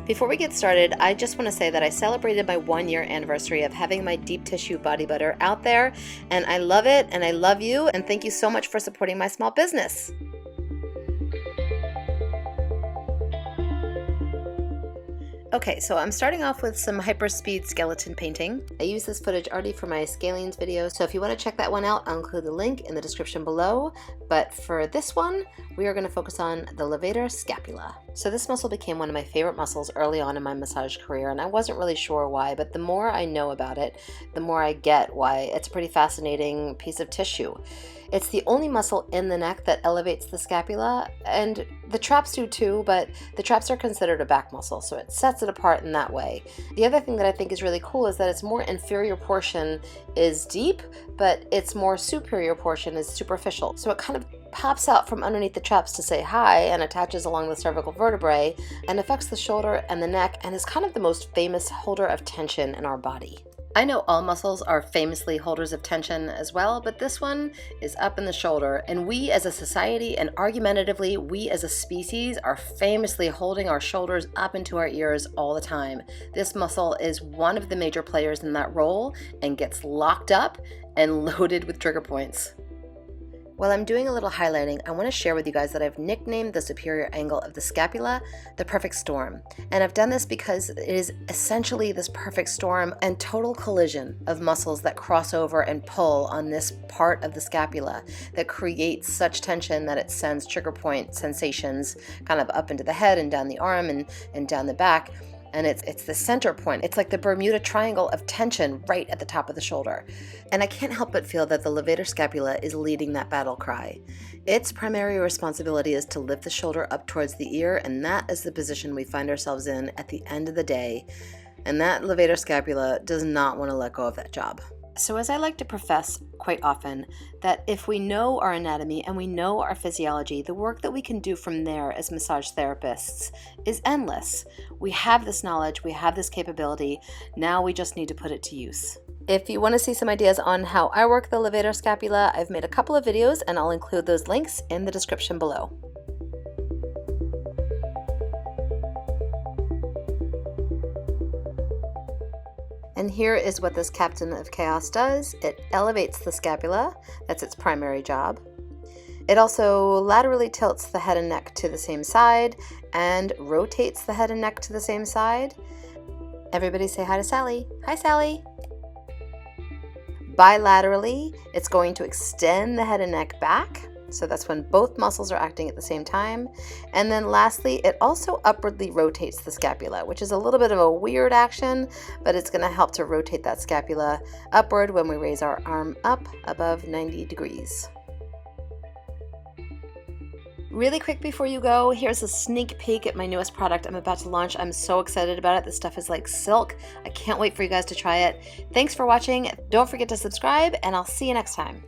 Before we get started, I just want to say that I celebrated my 1-year anniversary of having my deep tissue body butter out there, and I love it, and I love you, and thank you so much for supporting my small business. Okay, so I'm starting off with some hyperspeed skeleton painting. I use this footage already for my scalenes video, so if you want to check that one out, I'll include the link in the description below. But for this one, we are going to focus on the levator scapula. So this muscle became one of my favorite muscles early on in my massage career, and I wasn't really sure why, but the more I know about it, the more I get why it's a pretty fascinating piece of tissue. It's the only muscle in the neck that elevates the scapula, and the traps do too, but the traps are considered a back muscle, so it sets it apart in that way. The other thing that I think is really cool is that its more inferior portion is deep, but its more superior portion is superficial. So it kind of pops out from underneath the traps to say hi and attaches along the cervical vertebrae and affects the shoulder and the neck and is kind of the most famous holder of tension in our body. I know all muscles are famously holders of tension as well, but this one is up in the shoulder, and we as a society, and argumentatively we as a species, are famously holding our shoulders up into our ears all the time. This muscle is one of the major players in that role and gets locked up and loaded with trigger points. While I'm doing a little highlighting, I want to share with you guys that I've nicknamed the superior angle of the scapula the perfect storm. And I've done this because it is essentially this perfect storm and total collision of muscles that cross over and pull on this part of the scapula that creates such tension that it sends trigger point sensations kind of up into the head and down the arm and down the back. And it's the center point. It's like the Bermuda Triangle of tension right at the top of the shoulder. And I can't help but feel that the levator scapula is leading that battle cry. Its primary responsibility is to lift the shoulder up towards the ear, and that is the position we find ourselves in at the end of the day. And that levator scapula does not want to let go of that job. So as I like to profess quite often, that if we know our anatomy and we know our physiology, the work that we can do from there as massage therapists is endless. We have this knowledge, we have this capability, now we just need to put it to use. If you want to see some ideas on how I work the levator scapula, I've made a couple of videos and I'll include those links in the description below. And here is what this Captain of Chaos does. It elevates the scapula. That's its primary job. It also laterally tilts the head and neck to the same side and rotates the head and neck to the same side. Everybody say hi to Sally. Hi, Sally. Bilaterally, it's going to extend the head and neck back. So that's when both muscles are acting at the same time. And then lastly, it also upwardly rotates the scapula, which is a little bit of a weird action, but it's going to help to rotate that scapula upward when we raise our arm up above 90 degrees. Really quick before you go, here's a sneak peek at my newest product I'm about to launch. I'm so excited about it. This stuff is like silk. I can't wait for you guys to try it. Thanks for watching. Don't forget to subscribe, and I'll see you next time.